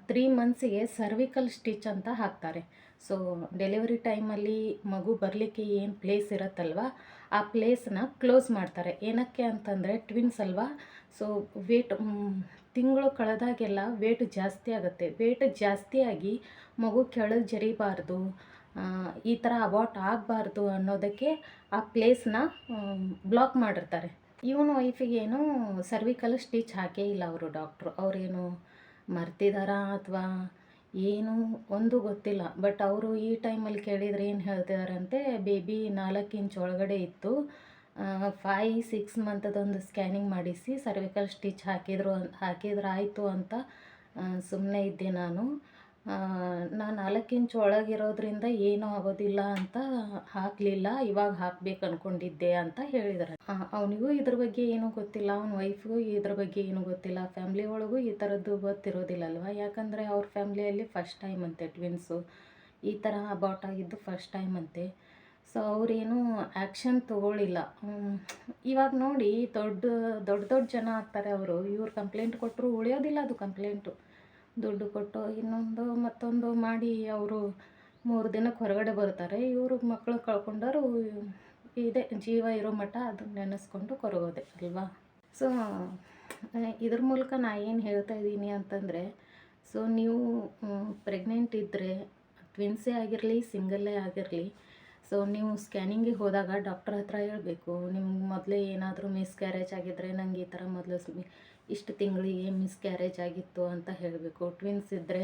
Speaker 1: 3 ಮಂತ್ಸಿಗೆ ಸರ್ವಿಕಲ್ ಸ್ಟಿಚ್ ಅಂತ ಹಾಕ್ತಾರೆ. ಸೊ ಡೆಲಿವರಿ ಟೈಮಲ್ಲಿ ಮಗು ಬರಲಿಕ್ಕೆ ಏನು ಪ್ಲೇಸ್ ಇರುತ್ತಲ್ವ, ಆ ಪ್ಲೇಸ್ನ ಕ್ಲೋಸ್ ಮಾಡ್ತಾರೆ. ಏನಕ್ಕೆ ಅಂತಂದರೆ ಟ್ವಿನ್ಸ್ ಅಲ್ವಾ, ಸೊ ವೇಟ್ ತಿಂಗಳು ಕಳೆದಾಗೆಲ್ಲ ವೇಟ್ ಜಾಸ್ತಿ ಆಗುತ್ತೆ. ವೇಟ್ ಜಾಸ್ತಿಯಾಗಿ ಮಗು ಕೆಳಗೆ ಜರಿಬಾರ್ದು, ಈ ಥರ ಅಬಾರ್ಟ್ ಆಗಬಾರ್ದು ಅನ್ನೋದಕ್ಕೆ ಆ ಪ್ಲೇಸ್ನ ಬ್ಲಾಕ್ ಮಾಡಿರ್ತಾರೆ. ಇವನು ವೈಫಿಗೇನು ಸರ್ವಿಕಲ್ ಸ್ಟಿಚ್ ಹಾಕೇ ಇಲ್ಲ ಅವರು ಡಾಕ್ಟ್ರು. ಅವರೇನು ಮರ್ತಿದಾರಾ ಅಥವಾ ಏನು ಒಂದು ಗೊತ್ತಿಲ್ಲ. ಬಟ್ ಅವರು ಈ ಟೈಮಲ್ಲಿ ಕೇಳಿದರೆ ಏನು ಹೇಳ್ತಿದಾರಂತೆ, ಬೇಬಿ 4 ಇಂಚ್ ಒಳಗಡೆ ಇತ್ತು, 5-6 ಮಂತದೊಂದು ಸ್ಕ್ಯಾನಿಂಗ್ ಮಾಡಿಸಿ ಸರ್ವಿಕಲ್ ಸ್ಟಿಚ್ ಹಾಕಿದ್ರಾಯಿತು ಅಂತ ಸುಮ್ಮನೆ ಇದ್ದೆ ನಾನು 4 ಇಂಚ್ ಒಳಗಿರೋದ್ರಿಂದ ಏನೂ ಆಗೋದಿಲ್ಲ ಅಂತ ಹಾಕಲಿಲ್ಲ, ಇವಾಗ ಹಾಕ್ಬೇಕು ಅಂದ್ಕೊಂಡಿದ್ದೆ ಅಂತ ಹೇಳಿದ್ದಾರೆ. ಅವನಿಗೂ ಇದ್ರ ಬಗ್ಗೆ ಏನೂ ಗೊತ್ತಿಲ್ಲ, ಅವನ ವೈಫ್ಗೂ ಇದ್ರ ಬಗ್ಗೆ ಏನೂ ಗೊತ್ತಿಲ್ಲ, ಫ್ಯಾಮ್ಲಿ ಒಳಗೂ ಈ ಥರದ್ದು ಗೊತ್ತಿರೋದಿಲ್ಲಲ್ವ. ಯಾಕಂದರೆ ಅವ್ರ ಫ್ಯಾಮ್ಲಿಯಲ್ಲಿ ಫಸ್ಟ್ ಟೈಮ್ ಅಂತೆ ಟ್ವಿನ್ಸು, ಈ ಥರ ಅಬಾರ್ಟ್ ಆಗಿದ್ದು ಫಸ್ಟ್ ಟೈಮ್ ಅಂತೆ. ಸೊ ಅವರೇನು ಆ್ಯಕ್ಷನ್ ತೊಗೊಳ್ಳಿಲ್ಲ. ಇವಾಗ ನೋಡಿ ದೊಡ್ಡ ಜನ ಆಗ್ತಾರೆ ಅವರು, ಇವ್ರು ಕಂಪ್ಲೇಂಟ್ ಕೊಟ್ಟರು ಉಳಿಯೋದಿಲ್ಲ ಅದು ಕಂಪ್ಲೇಂಟು. ದುಡ್ಡು ಕೊಟ್ಟು ಇನ್ನೊಂದು ಮತ್ತೊಂದು ಮಾಡಿ ಅವರು 3 ದಿನಕ್ಕೆ ಹೊರಗಡೆ ಬರ್ತಾರೆ. ಇವರು ಮಕ್ಕಳು ಕಳ್ಕೊಂಡವರು ಇದೆ, ಜೀವ ಇರೋ ಮಟ್ಟ ಅದನ್ನ ನೆನೆಸ್ಕೊಂಡು ಕೊರಗೋದೆ ಅಲ್ವಾ. ಸೊ ಇದ್ರ ಮೂಲಕ ನಾ ಏನು ಹೇಳ್ತಾ ಇದ್ದೀನಿ ಅಂತಂದರೆ, ಸೊ ನೀವು ಪ್ರೆಗ್ನೆಂಟ್ ಇದ್ದರೆ, ಟ್ವಿನ್ಸೇ ಆಗಿರಲಿ ಸಿಂಗಲ್ಲೇ ಆಗಿರಲಿ, ಸೊ ನೀವು ಸ್ಕ್ಯಾನಿಂಗಿಗೆ ಹೋದಾಗ ಡಾಕ್ಟ್ರ್ ಹತ್ರ ಹೇಳಬೇಕು, ನಿಮ್ಗೆ ಮೊದಲೇ ಏನಾದರೂ ಮಿಸ್ಕ್ಯಾರೇಜ್ ಆಗಿದ್ದರೆ, ನನಗೆ ಈ ಥರ ಮೊದಲು ಇಷ್ಟು ತಿಂಗಳಿಗೆ ಮಿಸ್ಕ್ಯಾರೇಜ್ ಆಗಿತ್ತು ಅಂತ ಹೇಳಬೇಕು. ಟ್ವಿನ್ಸ್ ಇದ್ದರೆ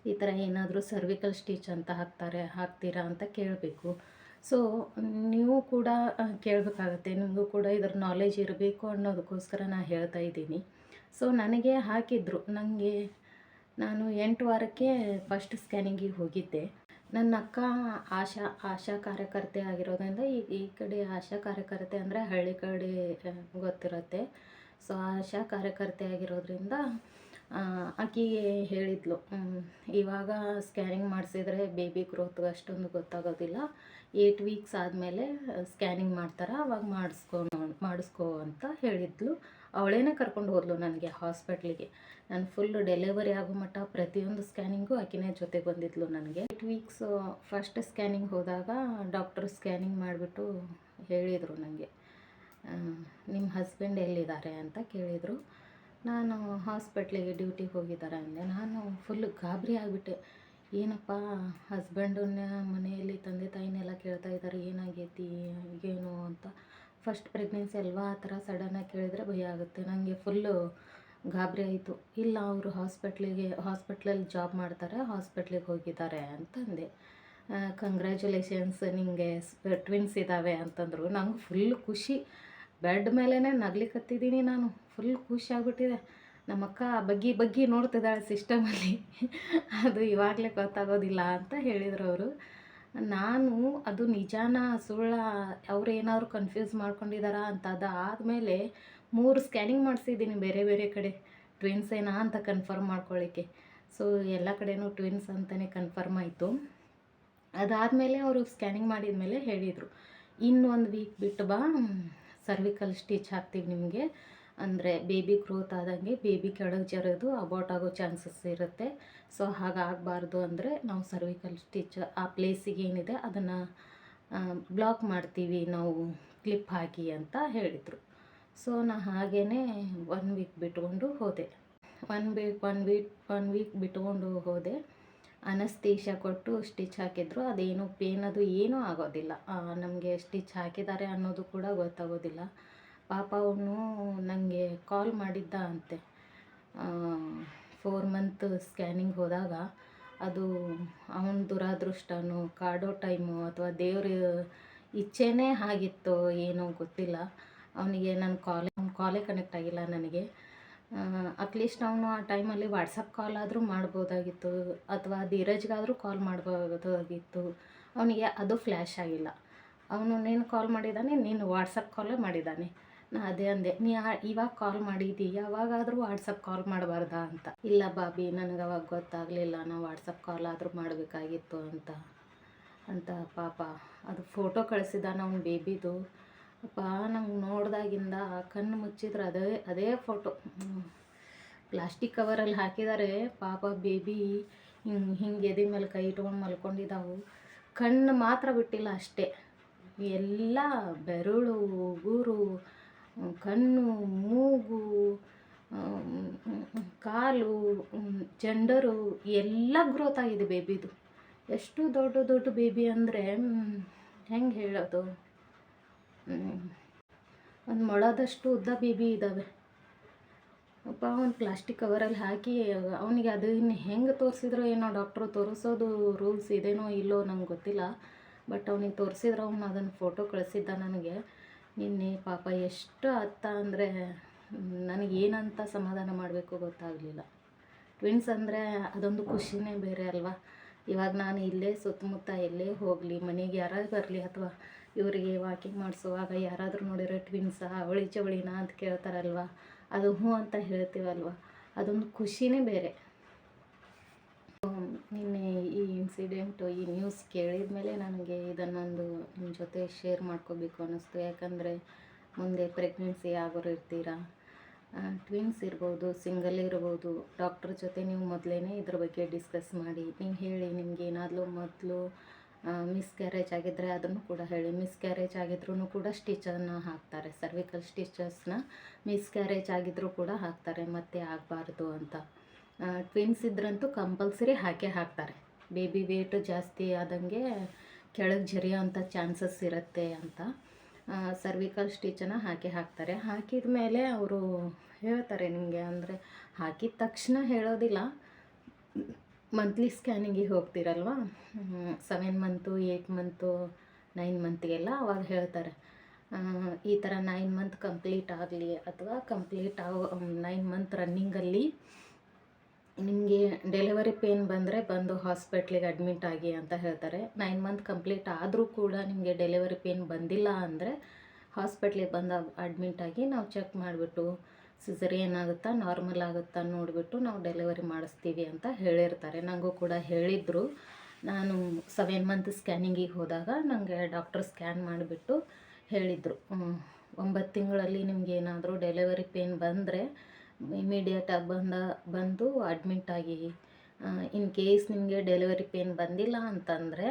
Speaker 1: ಈ ಥರ ಏನಾದರೂ ಸರ್ವಿಕಲ್ ಸ್ಟಿಚ್ ಅಂತ ಹಾಕ್ತೀರಾ ಅಂತ ಕೇಳಬೇಕು. ಸೊ ನೀವು ಕೂಡ ಕೇಳಬೇಕಾಗತ್ತೆ, ನಿಮಗೂ ಕೂಡ ಇದ್ರ ನಾಲೆಜ್ ಇರಬೇಕು ಅನ್ನೋದಕ್ಕೋಸ್ಕರ ನಾನು ಹೇಳ್ತಾ ಇದ್ದೀನಿ. ಸೊ ನನಗೆ ಹಾಕಿದ್ರು, ನಾನು 8 ವಾರಕ್ಕೆ ಫಸ್ಟ್ ಸ್ಕ್ಯಾನಿಂಗಿಗೆ ಹೋಗಿದ್ದೆ. ನನ್ನ ಅಕ್ಕ ಆಶಾ ಕಾರ್ಯಕರ್ತೆ ಆಗಿರೋದ್ರಿಂದ ಈ ಕಡೆ ಆಶಾ ಕಾರ್ಯಕರ್ತೆ ಅಂದರೆ ಹಳ್ಳಿ ಕಡೆ ಗೊತ್ತಿರುತ್ತೆ. ಸೊ ಆಶಾ ಕಾರ್ಯಕರ್ತೆ ಆಗಿರೋದ್ರಿಂದ ಆಕೆಗೆ ಹೇಳಿದ್ಲು, ಇವಾಗ ಸ್ಕ್ಯಾನಿಂಗ್ ಮಾಡಿಸಿದ್ರೆ ಬೇಬಿ ಗ್ರೋತ್ ಅಷ್ಟೊಂದು ಗೊತ್ತಾಗೋದಿಲ್ಲ, 8 ವೀಕ್ಸ್ ಆದಮೇಲೆ ಸ್ಕ್ಯಾನಿಂಗ್ ಮಾಡ್ತಾರೆ, ಅವಾಗ ಮಾಡಿಸ್ಕೋ ಅಂತ ಹೇಳಿದ್ಲು. ಅವಳೇನೇ ಕರ್ಕೊಂಡು ಹೋದ್ಲು ನನಗೆ ಹಾಸ್ಪಿಟ್ಲಿಗೆ. ನಾನು ಫುಲ್ ಡೆಲಿವರಿ ಆಗೋ ಮಟ್ಟ ಪ್ರತಿಯೊಂದು ಸ್ಕ್ಯಾನಿಂಗು ಆಕೆನೇ ಜೊತೆ ಬಂದಿದ್ಲು ನನಗೆ. 8 ವೀಕ್ಸ್ ಫಸ್ಟ್ ಸ್ಕ್ಯಾನಿಂಗ್ ಹೋದಾಗ ಡಾಕ್ಟರ್ ಸ್ಕ್ಯಾನಿಂಗ್ ಮಾಡಿಬಿಟ್ಟು ಹೇಳಿದರು ನನಗೆ, ನಿಮ್ಮ ಹಸ್ಬೆಂಡ್ ಎಲ್ಲಿದ್ದಾರೆ ಅಂತ ಕೇಳಿದರು. ನಾನು ಹಾಸ್ಪಿಟ್ಲಿಗೆ ಡ್ಯೂಟಿಗೆ ಹೋಗಿದ್ದಾರೆ ಅಂದೆ. ನಾನು ಫುಲ್ಲು ಗಾಬರಿ ಆಗಿಬಿಟ್ಟೆ, ಏನಪ್ಪ ಹಸ್ಬೆಂಡನ್ನ ಮನೆಯಲ್ಲಿ ತಂದೆ ತಾಯಿನೆಲ್ಲ ಕೇಳ್ತಾ ಇದ್ದಾರೆ, ಏನಾಗೈತಿ ಏನು ಅಂತ. ಫಸ್ಟ್ ಪ್ರೆಗ್ನೆನ್ಸಿ ಅಲ್ವಾ, ಆ ಥರ ಸಡನ್ನಾಗಿ ಕೇಳಿದರೆ ಭಯ ಆಗುತ್ತೆ. ನನಗೆ ಫುಲ್ಲು ಗಾಬರಿ ಆಯಿತು. ಇಲ್ಲ ಅವರು ಹಾಸ್ಪಿಟ್ಲಲ್ಲಿ ಜಾಬ್ ಮಾಡ್ತಾರೆ, ಹಾಸ್ಪಿಟ್ಲಿಗೆ ಹೋಗಿದ್ದಾರೆ ಅಂತಂದೆ. ಕಂಗ್ರ್ಯಾಚುಲೇಷನ್ಸ್, ನಿಮಗೆ ಟ್ವಿನ್ಸ್ ಇದ್ದಾವೆ ಅಂತಂದರು. ನಂಗೆ ಫುಲ್ ಖುಷಿ, ಬೆಡ್ ಮೇಲೇ ನಗ್ಲಿಕ್ಕತ್ತಿದ್ದೀನಿ ನಾನು, ಫುಲ್ ಖುಷಿ ಆಗಿಬಿಟ್ಟಿದೆ. ನಮ್ಮಕ್ಕ ಬಗ್ಗಿ ಬಗ್ಗಿ ನೋಡ್ತಿದ್ದಾಳೆ ಸಿಸ್ಟಮಲ್ಲಿ ಅದು ಇವಾಗಲೇ ಗೊತ್ತಾಗೋದಿಲ್ಲ ಅಂತ ಹೇಳಿದರು ಅವರು. ನಾನು ಅದು ನಿಜಾನ ಸುಳ್ಳ ಅವ್ರು ಏನಾದ್ರು ಕನ್ಫ್ಯೂಸ್ ಮಾಡ್ಕೊಂಡಿದ್ದಾರಾ ಅಂತ ಅದಾದಮೇಲೆ 3 ಸ್ಕ್ಯಾನಿಂಗ್ ಮಾಡಿಸಿದ್ದೀನಿ ಬೇರೆ ಬೇರೆ ಕಡೆ, ಟ್ವಿನ್ಸ್ ಏನಾ ಅಂತ ಕನ್ಫರ್ಮ್ ಮಾಡ್ಕೊಳ್ಳಿಕ್ಕೆ. ಸೊ ಎಲ್ಲ ಕಡೆನೂ ಟ್ವಿನ್ಸ್ ಅಂತಲೇ ಕನ್ಫರ್ಮ್ ಆಯಿತು. ಅದಾದಮೇಲೆ ಅವರು ಸ್ಕ್ಯಾನಿಂಗ್ ಮಾಡಿದ ಮೇಲೆ ಹೇಳಿದರು, ಇನ್ನು 1 ವೀಕ್ ಬಿಟ್ಟು ಬಾ, ಸರ್ವಿಕಲ್ ಸ್ಟಿಚ್ ಹಾಕ್ತೀವಿ ನಿಮಗೆ. ಅಂದರೆ ಬೇಬಿ ಗ್ರೋತ್ ಆದಂಗೆ ಬೇಬಿ ಕೆಳಗೆ ಜರೋದು ಅಬಾರ್ಟ್ ಆಗೋ ಚಾನ್ಸಸ್ ಇರುತ್ತೆ. ಸೊ ಹಾಗಾಗಬಾರ್ದು ಅಂದರೆ ನಾವು ಸರ್ವಿಕಲ್ ಸ್ಟಿಚ್ ಆ ಪ್ಲೇಸಿಗೆ ಏನಿದೆ ಅದನ್ನು ಬ್ಲಾಕ್ ಮಾಡ್ತೀವಿ ನಾವು ಕ್ಲಿಪ್ ಹಾಕಿ ಅಂತ ಹೇಳಿದರು. ಸೊ ನಾ ಹಾಗೇ 1 ವೀಕ್ ಬಿಟ್ಕೊಂಡು ಹೋದೆ. 1 ವೀಕ್ ಬಿಟ್ಕೊಂಡು ಹೋದೆ. ಅನಸ್ತೇಷ ಕೊಟ್ಟು ಸ್ಟಿಚ್ ಹಾಕಿದ್ರು. ಅದೇನು ಪೇನ್ ಅದು ಏನೂ ಆಗೋದಿಲ್ಲ. ನಮಗೆ ಸ್ಟಿಚ್ ಹಾಕಿದ್ದಾರೆ ಅನ್ನೋದು ಕೂಡ ಗೊತ್ತಾಗೋದಿಲ್ಲ. ಪಾಪ ಅವನು ನನಗೆ ಕಾಲ್ ಮಾಡಿದ್ದ ಅಂತೆ 4 ಮಂತ್ ಸ್ಕ್ಯಾನಿಂಗ್ ಹೋದಾಗ. ಅದು ಅವನ ದುರಾದೃಷ್ಟನೋ ಕಾಡೋ ಟೈಮು ಅಥವಾ ದೇವ್ರ ಇಚ್ಛೆನೇ ಆಗಿತ್ತೋ ಏನೋ ಗೊತ್ತಿಲ್ಲ. ಅವನಿಗೆ ನನ್ನ ಕಾಲೇ ಕನೆಕ್ಟ್ ಆಗಿಲ್ಲ ನನಗೆ. ಅಟ್ಲೀಸ್ಟ್ ಅವನು ಆ ಟೈಮಲ್ಲಿ ವಾಟ್ಸಪ್ ಕಾಲ್ ಆದರೂ ಮಾಡ್ಬೋದಾಗಿತ್ತು, ಅಥವಾ ಧೀರಜ್ಗಾದರೂ ಕಾಲ್ ಮಾಡ್ಬೋದಾಗಿತ್ತು. ಅವನಿಗೆ ಅದು ಫ್ಲ್ಯಾಶ್ ಆಗಿಲ್ಲ. ಅವನು ನೀನು ಕಾಲ್ ಮಾಡಿದ್ದಾನೆ, ನೀನು ವಾಟ್ಸಪ್ ಕಾಲೇ ಮಾಡಿದ್ದಾನೆ. ನಾ ಅದೇ ಅಂದೆ, ಇವಾಗ ಕಾಲ್ ಮಾಡಿದ್ದಿ, ಯಾವಾಗಾದರೂ ವಾಟ್ಸಪ್ ಕಾಲ್ ಮಾಡಬಾರ್ದಾ ಅಂತ. ಇಲ್ಲ ಬಾಬಿ, ನನಗೆ ಅವಾಗ ಗೊತ್ತಾಗಲಿಲ್ಲ, ನಾವು ವಾಟ್ಸಪ್ ಕಾಲ್ ಆದರೂ ಮಾಡಬೇಕಾಗಿತ್ತು ಅಂತ ಪಾಪ ಅದು ಫೋಟೋ ಕಳಿಸಿದ್ದಾನೆ ಅವ್ನ ಬೇಬಿದು. ಅಪ್ಪ ನಂಗೆ ನೋಡ್ದಾಗಿಂದ ಕಣ್ಣು ಮುಚ್ಚಿದ್ರೆ ಅದೇ ಫೋಟೋ ಪ್ಲಾಸ್ಟಿಕ್ ಕವರಲ್ಲಿ ಹಾಕಿದ್ದಾರೆ. ಪಾಪ ಬೇಬಿ ಹಿಂಗೆ ಎದೆ ಮೇಲೆ ಕೈ ಇಟ್ಕೊಂಡು ಮಲ್ಕೊಂಡಿದ್ದಾವು. ಕಣ್ಣು ಮಾತ್ರ ಬಿಟ್ಟಿಲ್ಲ ಅಷ್ಟೇ, ಎಲ್ಲ ಬೆರಳು, ಉಗುರು, ಕಣ್ಣು, ಮೂಗು, ಕಾಲು, ಜಂಡರು ಎಲ್ಲ ಗ್ರೋತ್ ಆಗಿದೆ ಬೇಬಿದು. ಎಷ್ಟು ದೊಡ್ಡ ದೊಡ್ಡ ಬೇಬಿ ಅಂದರೆ ಹೆಂಗೆ ಹೇಳೋದು, 1 ಮೊಳದಷ್ಟು ಉದ್ದ ಬೇಬಿ ಇದ್ದಾವೆ. ಅಪ್ಪ ಅವ್ನು ಪ್ಲಾಸ್ಟಿಕ್ ಕವರಲ್ಲಿ ಹಾಕಿ ಅವನಿಗೆ ಅದು ಇನ್ನು ಹೆಂಗೆ ತೋರಿಸಿದ್ರೋ ಏನೋ, ಡಾಕ್ಟ್ರು ತೋರಿಸೋದು ರೂಲ್ಸ್ ಇದೇನೋ ಇಲ್ಲೋ ನಂಗೆ ಗೊತ್ತಿಲ್ಲ. ಬಟ್ ಅವನಿಗೆ ತೋರಿಸಿದ್ರೆ ಅವನು ಅದನ್ನು ಫೋಟೋ ಕಳಿಸಿದ್ದ ನನಗೆ ನಿನ್ನೆ. ಪಾಪ ಎಷ್ಟು ಅತ್ತ ಅಂದರೆ ನನಗೇನಂತ ಸಮಾಧಾನ ಮಾಡಬೇಕು ಗೊತ್ತಾಗಲಿಲ್ಲ. ಟ್ವಿನ್ಸ್ ಅಂದರೆ ಅದೊಂದು ಖುಷಿನೇ ಬೇರೆ ಅಲ್ವಾ. ಇವಾಗ ನಾನು ಇಲ್ಲೇ ಸುತ್ತಮುತ್ತ ಎಲ್ಲೇ ಹೋಗಲಿ, ಮನೆಗೆ ಯಾರಾದ್ರು ಬರಲಿ, ಅಥವಾ ಇವರಿಗೆ ವಾಕಿಂಗ್ ಮಾಡಿಸುವಾಗ ಯಾರಾದರೂ ನೋಡಿರೋ ಟ್ವಿನ್ಸಾ ಅವಳಿ ಚವಳಿನಾ ಅಂತ ಕೇಳ್ತಾರಲ್ವ, ಅದು ಹ್ಞೂ ಅಂತ ಹೇಳ್ತೀವಲ್ವ, ಅದೊಂದು ಖುಷಿನೇ ಬೇರೆ. ನಿನ್ನೆ ಈ ಇನ್ಸಿಡೆಂಟು, ಈ ನ್ಯೂಸ್ ಕೇಳಿದ ಮೇಲೆ ನನಗೆ ಇದನ್ನೊಂದು ನಿಮ್ಮ ಜೊತೆ ಶೇರ್ ಮಾಡ್ಕೋಬೇಕು ಅನ್ನಿಸ್ತು. ಯಾಕಂದರೆ ಮುಂದೆ ಪ್ರೆಗ್ನೆನ್ಸಿ ಆಗೋರು ಇರ್ತೀರಾ, ಟ್ವಿನ್ಸ್ ಇರ್ಬೋದು, ಸಿಂಗಲ್ ಇರ್ಬೋದು, ಡಾಕ್ಟ್ರ್ ಜೊತೆ ನೀವು ಮೊದಲೇ ಇದ್ರ ಬಗ್ಗೆ ಡಿಸ್ಕಸ್ ಮಾಡಿ ನೀವು ಹೇಳಿ. ನಿಮ್ಗೆ ಏನಾದರೂ ಮೊದಲು ಮಿಸ್ಕ್ಯಾರೇಜ್ ಆಗಿದ್ದರೆ ಅದನ್ನು ಕೂಡ ಹೇಳಿ. ಮಿಸ್ಕ್ಯಾರೇಜ್ ಆಗಿದ್ರೂ ಕೂಡ ಸ್ಟಿಚನ್ನು ಹಾಕ್ತಾರೆ, ಸರ್ವಿಕಲ್ ಸ್ಟಿಚಸ್ನ ಮಿಸ್ಕ್ಯಾರೇಜ್ ಆಗಿದ್ರೂ ಕೂಡ ಹಾಕ್ತಾರೆ, ಮತ್ತೆ ಆಗಬಾರ್ದು ಅಂತ. ಟ್ವಿನ್ಸ್ ಇದ್ರಂತೂ ಕಂಪಲ್ಸರಿ ಹಾಕ್ತಾರೆ. ಬೇಬಿ ವೇಟ್ ಜಾಸ್ತಿ ಆದಂಗೆ ಕೆಳಗೆ ಜರಿಯೋ ಅಂಥ ಚಾನ್ಸಸ್ ಇರುತ್ತೆ ಅಂತ ಸರ್ವಿಕಲ್ ಸ್ಟಿಚನ್ನು ಹಾಕ್ತಾರೆ. ಹಾಕಿದ ಮೇಲೆ ಅವರು ಹೇಳ್ತಾರೆ ನಿಮಗೆ, ಅಂದರೆ ಹಾಕಿದ ತಕ್ಷಣ ಹೇಳೋದಿಲ್ಲ. ಮಂತ್ಲಿ ಸ್ಕ್ಯಾನಿಂಗಿಗೆ ಹೋಗ್ತೀರಲ್ವ, 7 ಮಂತು, 8 ಮಂತು, 9 ಮಂತಿಗೆಲ್ಲ ಅವಾಗ ಹೇಳ್ತಾರೆ, ಈ ಥರ 9 ಮಂತ್ ಕಂಪ್ಲೀಟ್ ಆಗಲಿ ಅಥವಾ 9 ಮಂತ್ ರನ್ನಿಂಗಲ್ಲಿ ನಿಮಗೆ ಡೆಲಿವರಿ ಪೇನ್ ಬಂದರೆ ಬಂದು ಹಾಸ್ಪಿಟ್ಲಿಗೆ ಅಡ್ಮಿಟ್ ಆಗಿ ಅಂತ ಹೇಳ್ತಾರೆ. 9 ಮಂತ್ ಕಂಪ್ಲೀಟ್ ಆದರೂ ಕೂಡ ನಿಮಗೆ ಡೆಲಿವರಿ ಪೇನ್ ಬಂದಿಲ್ಲ ಅಂದರೆ ಹಾಸ್ಪಿಟ್ಲಿಗೆ ಬಂದು ಅಡ್ಮಿಟ್ ಆಗಿ ನಾವು ಚೆಕ್ ಮಾಡಿಬಿಟ್ಟು ಸಿಸೇರಿಯನ್ ಆಗುತ್ತಾ ನಾರ್ಮಲ್ ಆಗುತ್ತಾ ನೋಡಿಬಿಟ್ಟು ನಾವು ಡೆಲಿವರಿ ಮಾಡಿಸ್ತೀವಿ ಅಂತ ಹೇಳಿರ್ತಾರೆ. ನನಗೂ ಕೂಡ ಹೇಳಿದರು. ನಾನು 7 ಮಂತ್ ಸ್ಕ್ಯಾನಿಂಗಿಗೆ ಹೋದಾಗ ನನಗೆ ಡಾಕ್ಟರ್ ಸ್ಕ್ಯಾನ್ ಮಾಡಿಬಿಟ್ಟು ಹೇಳಿದರು, 9 ತಿಂಗಳಲ್ಲಿ ನಿಮ್ಗೆ ಏನಾದರೂ ಡೆಲಿವರಿ ಪೇನ್ ಬಂದರೆ ಇಮಿಡಿಯೇಟಾಗಿ ಬಂದು ಅಡ್ಮಿಟ್ ಆಗಿ. ಇನ್ ಕೇಸ್ ನಿಮಗೆ ಡೆಲಿವರಿ ಪೇನ್ ಬಂದಿಲ್ಲ ಅಂತಂದರೆ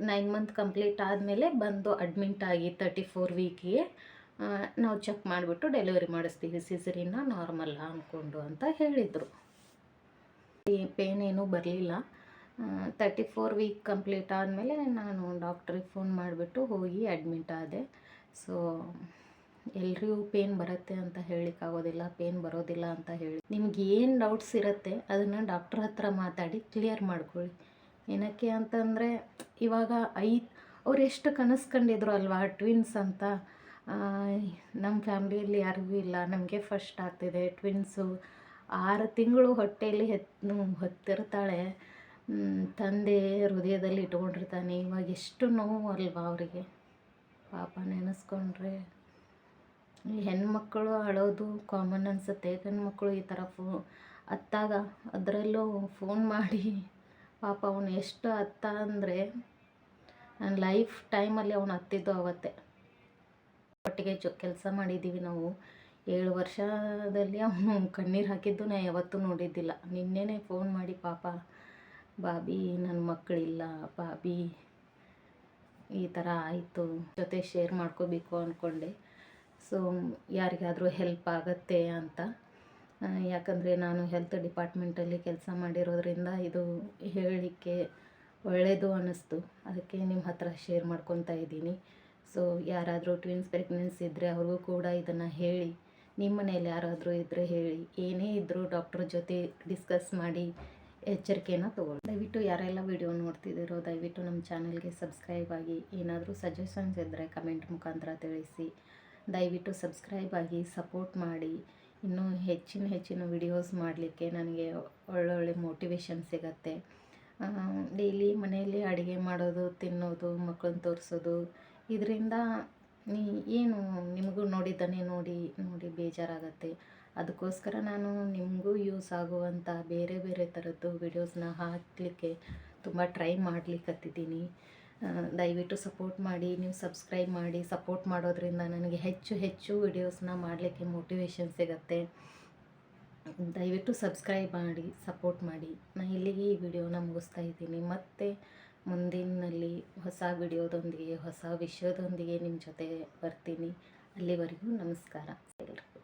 Speaker 1: 9 ಮಂತ್ ಕಂಪ್ಲೀಟ್ ಆದಮೇಲೆ ಬಂದು ಅಡ್ಮಿಟ್ ಆಗಿ 34 ವೀಕಿಗೆ ನಾವು ಚೆಕ್ ಮಾಡಿಬಿಟ್ಟು ಡೆಲಿವರಿ ಮಾಡಿಸ್ತೀವಿ, ಸಿಸೇರಿಯನ್ನ ನಾರ್ಮಲ್ಲ ಅಂದ್ಕೊಂಡು ಅಂತ ಹೇಳಿದರು. ಪೇನ್ ಏನೂ ಬರಲಿಲ್ಲ. 34 ವೀಕ್ ಕಂಪ್ಲೀಟ್ ಆದಮೇಲೆ ನಾನು ಡಾಕ್ಟ್ರಿಗೆ ಫೋನ್ ಮಾಡಿಬಿಟ್ಟು ಹೋಗಿ ಅಡ್ಮಿಟ್ ಆದೆ. ಸೊ ಎಲ್ರಿಗೂ ಪೇನ್ ಬರುತ್ತೆ ಅಂತ ಹೇಳಿಕ್ಕಾಗೋದಿಲ್ಲ, ಪೇನ್ ಬರೋದಿಲ್ಲ ಅಂತ ಹೇಳಿ. ನಿಮ್ಗೆ ಏನು ಡೌಟ್ಸ್ ಇರುತ್ತೆ ಅದನ್ನು ಡಾಕ್ಟ್ರ್ ಹತ್ರ ಮಾತಾಡಿ ಕ್ಲಿಯರ್ ಮಾಡ್ಕೊಳ್ಳಿ. ಏನಕ್ಕೆ ಅಂತಂದರೆ ಇವಾಗ ಅವ್ರು ಎಷ್ಟು ಕನಸು ಕಂಡಿದ್ರು ಅಲ್ವಾ ಟ್ವಿನ್ಸ್ ಅಂತ. ನಮ್ಮ ಫ್ಯಾಮ್ಲಿಯಲ್ಲಿ ಯಾರಿಗೂ ಇಲ್ಲ, ನಮಗೆ ಫಸ್ಟ್ ಆಗ್ತಿದೆ ಟ್ವಿನ್ಸು. 6 ತಿಂಗಳು ಹೊಟ್ಟೆಯಲ್ಲಿ ಹೊತ್ತಿರ್ತಾಳೆ. ತಂದೆ ಹೃದಯದಲ್ಲಿ ಇಟ್ಕೊಂಡಿರ್ತಾನೆ. ಇವಾಗ ಎಷ್ಟು ನೋವು ಅಲ್ವಾ ಅವರಿಗೆ, ಪಾಪ ನೆನೆಸ್ಕೊಂಡ್ರೆ. ಈ ಹೆಣ್ಮಕ್ಕಳು ಅಳೋದು ಕಾಮನ್ ಅನಿಸುತ್ತೆ. ಗಂಡು ಮಕ್ಕಳು ಈ ಥರ ಅತ್ತಾಗ ಅದರಲ್ಲೂ ಫೋನ್ ಮಾಡಿ ಪಾಪ ಅವನು ಎಷ್ಟು ಅತ್ತ ಅಂದರೆ ನನ್ನ ಲೈಫ್ ಟೈಮಲ್ಲಿ ಅವನು ಅತ್ತಿದ್ದು ಅವತ್ತೇ. ಒಟ್ಟಿಗೆ ಕೆಲಸ ಮಾಡಿದ್ದೀವಿ ನಾವು. 7 ವರ್ಷದಲ್ಲಿ ಅವನು ಕಣ್ಣೀರು ಹಾಕಿದ್ದು ನಾನು ಯಾವತ್ತೂ ನೋಡಿದ್ದಿಲ್ಲ. ನಿನ್ನೆನೇ ಫೋನ್ ಮಾಡಿ ಪಾಪ, ಬಾಬಿ ನನ್ನ ಮಕ್ಕಳಿಲ್ಲ ಬಾಬಿ, ಈ ಥರ ಆಯಿತು, ಜೊತೆ ಶೇರ್ ಮಾಡ್ಕೋಬೇಕು ಅಂದ್ಕೊಂಡೆ. ಸೊ ಯಾರಿಗಾದರೂ ಹೆಲ್ಪ್ ಆಗುತ್ತೆ ಅಂತ. ಯಾಕಂದರೆ ನಾನು ಹೆಲ್ತ್ ಡಿಪಾರ್ಟ್ಮೆಂಟಲ್ಲಿ ಕೆಲಸ ಮಾಡಿರೋದ್ರಿಂದ ಇದು ಹೇಳಲಿಕ್ಕೆ ಒಳ್ಳೆಯದು ಅನ್ನಿಸ್ತು. ಅದಕ್ಕೆ ನಿಮ್ಮ ಹತ್ರ ಶೇರ್ ಮಾಡ್ಕೊತಾ ಇದ್ದೀನಿ. ಸೊ ಯಾರಾದರೂ ಟ್ವಿನ್ಸ್ ಪ್ರೆಗ್ನೆನ್ಸಿ ಇದ್ದರೆ ಅವ್ರಿಗೂ ಕೂಡ ಇದನ್ನು ಹೇಳಿ. ನಿಮ್ಮ ಮನೇಲಿ ಯಾರಾದರೂ ಇದ್ದರೆ ಹೇಳಿ. ಏನೇ ಇದ್ದರೂ ಡಾಕ್ಟ್ರ್ ಜೊತೆ ಡಿಸ್ಕಸ್ ಮಾಡಿ ಎಚ್ಚರಿಕೆಯನ್ನು ತೊಗೊಳ್ಳಿ. ದಯವಿಟ್ಟು ಯಾರೆಲ್ಲ ವಿಡಿಯೋ ನೋಡ್ತಿದ್ದೀರೋ ದಯವಿಟ್ಟು ನಮ್ಮ ಚಾನಲ್ಗೆ ಸಬ್ಸ್ಕ್ರೈಬ್ ಆಗಿ. ಏನಾದರೂ ಸಜೆಷನ್ಸ್ ಇದ್ದರೆ ಕಮೆಂಟ್ ಮುಖಾಂತರ ತಿಳಿಸಿ. ದಯವಿಟ್ಟು ಸಬ್ಸ್ಕ್ರೈಬ್ ಆಗಿ ಸಪೋರ್ಟ್ ಮಾಡಿ. ಇನ್ನೂ ಹೆಚ್ಚಿನ ವಿಡಿಯೋಸ್ ಮಾಡಲಿಕ್ಕೆ ನನಗೆ ಒಳ್ಳೊಳ್ಳೆ ಮೋಟಿವೇಶನ್ ಸಿಗತ್ತೆ. ಡೈಲಿ ಮನೆಯಲ್ಲಿ ಅಡುಗೆ ಮಾಡೋದು, ತಿನ್ನೋದು, ಮಕ್ಕಳನ್ನ ತೋರಿಸೋದು, ಇದರಿಂದ ಏನು ನಿಮಗೂ ನೋಡಿದ್ದನ್ನೇ ನೋಡಿ ಬೇಜಾರಾಗತ್ತೆ. ಅದಕ್ಕೋಸ್ಕರ ನಾನು ನಿಮಗೂ ಯೂಸ್ ಆಗುವಂಥ ಬೇರೆ ಬೇರೆ ಥರದ್ದು ವಿಡಿಯೋಸ್ನ ಹಾಕಲಿಕ್ಕೆ ತುಂಬ ಟ್ರೈ ಮಾಡ್ಲಿಕ್ಕತ್ತಿದ್ದೀನಿ. ದಯವಿಟ್ಟು ಸಪೋರ್ಟ್ ಮಾಡಿ. ನೀವು ಸಬ್ಸ್ಕ್ರೈಬ್ ಮಾಡಿ. ಸಪೋರ್ಟ್ ಮಾಡೋದ್ರಿಂದ ನನಗೆ ಹೆಚ್ಚು ವಿಡಿಯೋಸ್ನ ಮಾಡಲಿಕ್ಕೆ ಮೋಟಿವೇಶನ್ ಸಿಗತ್ತೆ. ದಯವಿಟ್ಟು ಸಬ್ಸ್ಕ್ರೈಬ್ ಮಾಡಿ, ಸಪೋರ್ಟ್ ಮಾಡಿ. ನಾನು ಇಲ್ಲಿಗೆ ಈ ವಿಡಿಯೋನ ಮುಗಿಸ್ತಾ ಇದ್ದೀನಿ. ಮತ್ತೆ ಮುಂದಿನಲ್ಲಿ ಹೊಸ ವಿಡಿಯೋದೊಂದಿಗೆ, ಹೊಸ ವಿಷಯದೊಂದಿಗೆ ನಿಮ್ಮ ಜೊತೆ ಬರ್ತೀನಿ. ಅಲ್ಲಿವರೆಗೂ ನಮಸ್ಕಾರ ಎಲ್ಲರಿಗೂ.